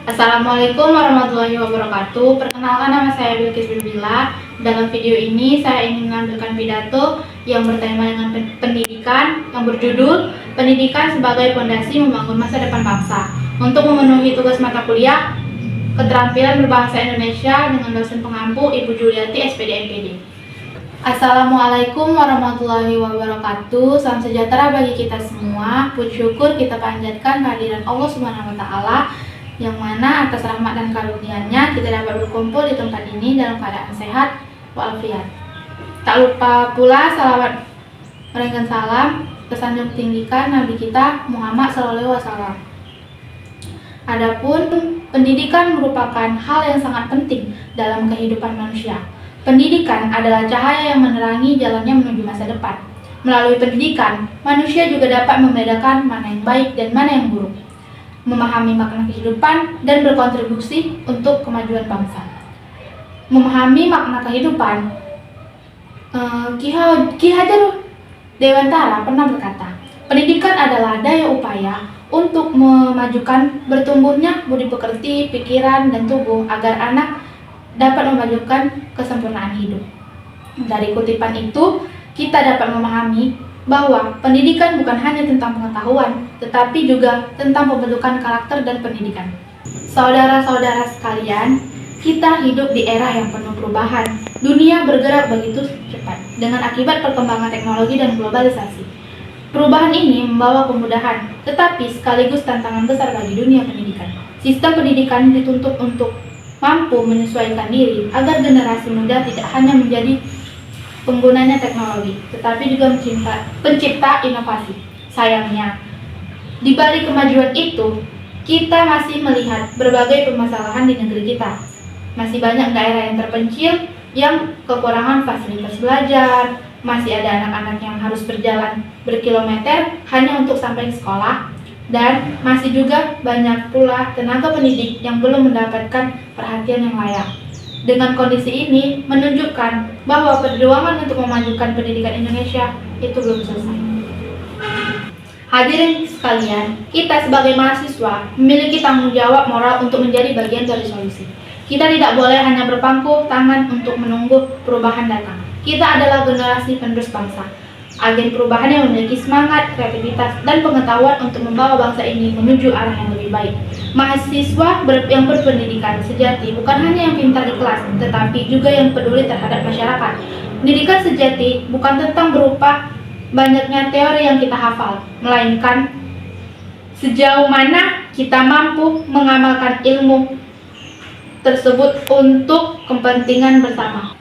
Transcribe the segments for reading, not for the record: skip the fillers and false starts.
Assalamualaikum warahmatullahi wabarakatuh. Perkenalkan, nama saya Bilqis Bilbila. Dalam video ini saya ingin menampilkan pidato yang bertema dengan pendidikan, yang berjudul Pendidikan sebagai Pondasi Membangun Masa Depan Bangsa. Untuk memenuhi tugas mata kuliah Keterampilan Berbahasa Indonesia dengan dosen pengampu Ibu Juliati, SPD MPD. Assalamualaikum warahmatullahi wabarakatuh. Salam sejahtera bagi kita semua. Puji syukur kita panjatkan kehadiran Allah Subhanahu wa Ta'ala, yang mana atas rahmat dan karunia-Nya kita dapat berkumpul di tempat ini dalam keadaan sehat walafiat. Tak lupa pula salawat merenggak salam tersanjung tinggikan Nabi kita Muhammad SAW. Adapun pendidikan merupakan hal yang sangat penting dalam kehidupan manusia. Pendidikan adalah cahaya yang menerangi jalannya menuju masa depan. Melalui pendidikan, manusia juga dapat membedakan mana yang baik dan mana yang buruk, memahami makna kehidupan, dan berkontribusi untuk kemajuan bangsa. Memahami makna kehidupan, Ki Hajar Dewantara pernah berkata, pendidikan adalah daya upaya untuk memajukan bertumbuhnya budi pekerti, pikiran, dan tubuh agar anak dapat memajukan kesempurnaan hidup. Dari kutipan itu, kita dapat memahami bahwa pendidikan bukan hanya tentang pengetahuan, tetapi juga tentang pembentukan karakter dan pendidikan. Saudara-saudara sekalian, kita hidup di era yang penuh perubahan. Dunia bergerak begitu cepat dengan akibat perkembangan teknologi dan globalisasi. Perubahan ini membawa kemudahan, tetapi sekaligus tantangan besar bagi dunia pendidikan. Sistem pendidikan dituntut untuk mampu menyesuaikan diri agar generasi muda tidak hanya menjadi penggunanya teknologi, tetapi juga pencipta inovasi. Sayangnya, di balik kemajuan itu, kita masih melihat berbagai permasalahan di negeri kita. Masih banyak daerah yang terpencil yang kekurangan fasilitas belajar, masih ada anak-anak yang harus berjalan berkilometer hanya untuk sampai ke sekolah, dan masih juga banyak pula tenaga pendidik yang belum mendapatkan perhatian yang layak. Dengan kondisi ini menunjukkan bahwa perjuangan untuk memajukan pendidikan Indonesia itu belum selesai. Hadirin sekalian, kita sebagai mahasiswa memiliki tanggung jawab moral untuk menjadi bagian dari solusi. Kita tidak boleh hanya berpangku tangan untuk menunggu perubahan datang. Kita adalah generasi penerus bangsa, agen perubahan yang memiliki semangat, kreativitas, dan pengetahuan untuk membawa bangsa ini menuju arah yang lebih baik. Mahasiswa yang berpendidikan sejati bukan hanya yang pintar di kelas, tetapi juga yang peduli terhadap masyarakat. Pendidikan sejati bukan tentang berupa banyaknya teori yang kita hafal, melainkan sejauh mana kita mampu mengamalkan ilmu tersebut untuk kepentingan bersama.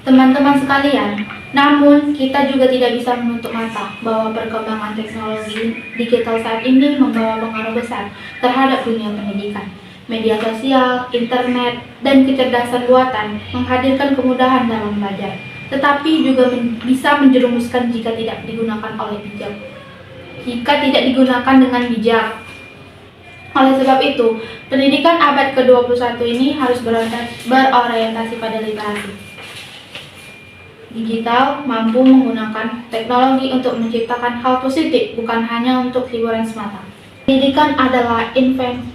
Teman-teman sekalian, namun kita juga tidak bisa menutup mata bahwa perkembangan teknologi digital saat ini membawa pengaruh besar terhadap dunia pendidikan. Media sosial, internet, dan kecerdasan buatan menghadirkan kemudahan dalam belajar, tetapi juga bisa menjerumuskan jika tidak digunakan dengan bijak. Oleh sebab itu, pendidikan abad ke-21 ini harus berorientasi pada literasi digital, mampu menggunakan teknologi untuk menciptakan hal positif, bukan hanya untuk hiburan semata. Pendidikan adalah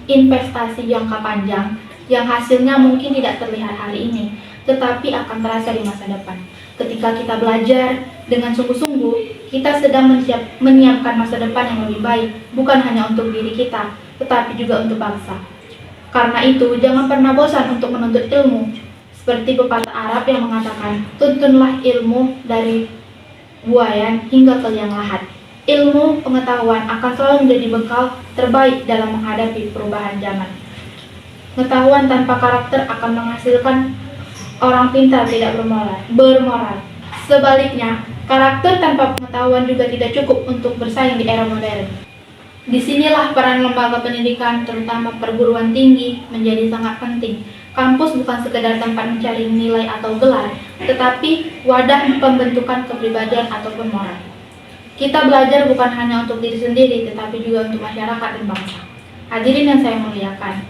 investasi jangka panjang yang hasilnya mungkin tidak terlihat hari ini, tetapi akan terasa di masa depan. Ketika kita belajar dengan sungguh-sungguh, kita sedang menyiapkan masa depan yang lebih baik, bukan hanya untuk diri kita, tetapi juga untuk bangsa. Karena itu, jangan pernah bosan untuk menuntut ilmu. Seperti pepatah Arab yang mengatakan, tuntunlah ilmu dari buayan hingga ke liang lahat. Ilmu pengetahuan akan selalu menjadi bekal terbaik dalam menghadapi perubahan zaman. Pengetahuan tanpa karakter akan menghasilkan orang pintar tidak bermoral. Sebaliknya, karakter tanpa pengetahuan juga tidak cukup untuk bersaing di era modern. Disinilah peran lembaga pendidikan, terutama perguruan tinggi, menjadi sangat penting. Kampus bukan sekedar tempat mencari nilai atau gelar, tetapi wadah pembentukan kepribadian ataupun moral. Kita belajar bukan hanya untuk diri sendiri, tetapi juga untuk masyarakat dan bangsa. Hadirin yang saya muliakan,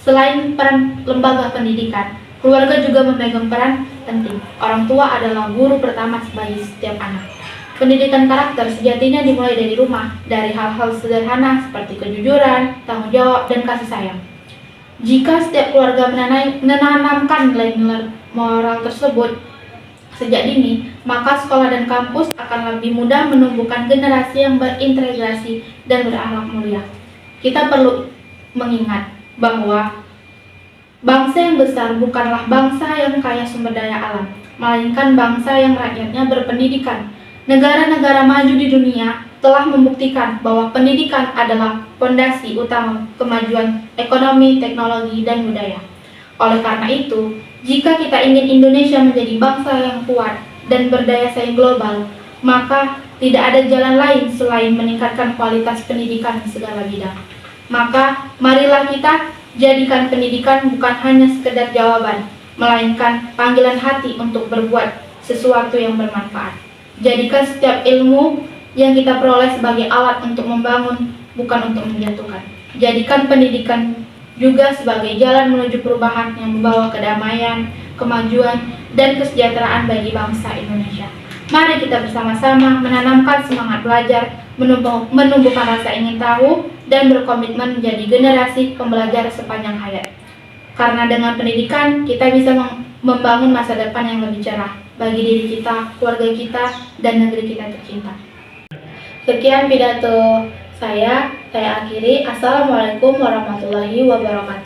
selain peran lembaga pendidikan, keluarga juga memegang peran penting. Orang tua adalah guru pertama bagi setiap anak. Pendidikan karakter sejatinya dimulai dari rumah, dari hal-hal sederhana seperti kejujuran, tanggung jawab, dan kasih sayang. Jika setiap keluarga menanamkan nilai-nilai moral tersebut sejak dini, maka sekolah dan kampus akan lebih mudah menumbuhkan generasi yang berintegrasi dan berakhlak mulia. Kita perlu mengingat bahwa bangsa yang besar bukanlah bangsa yang kaya sumber daya alam, melainkan bangsa yang rakyatnya berpendidikan. Negara-negara maju di dunia telah membuktikan bahwa pendidikan adalah fondasi utama kemajuan ekonomi, teknologi, dan budaya. Oleh karena itu, jika kita ingin Indonesia menjadi bangsa yang kuat dan berdaya saing global, maka tidak ada jalan lain selain meningkatkan kualitas pendidikan di segala bidang. Maka, marilah kita jadikan pendidikan bukan hanya sekedar jawaban, melainkan panggilan hati untuk berbuat sesuatu yang bermanfaat. Jadikan setiap ilmu yang kita peroleh sebagai alat untuk membangun, bukan untuk menjatuhkan. Jadikan pendidikan juga sebagai jalan menuju perubahan yang membawa kedamaian, kemajuan, dan kesejahteraan bagi bangsa Indonesia. Mari kita bersama-sama menanamkan semangat belajar, menumbuhkan rasa ingin tahu, dan berkomitmen menjadi generasi pembelajar sepanjang hayat. Karena dengan pendidikan, kita bisa membangun masa depan yang lebih cerah bagi diri kita, keluarga kita, dan negeri kita tercinta. Sekian pidato saya akhiri. Assalamualaikum warahmatullahi wabarakatuh.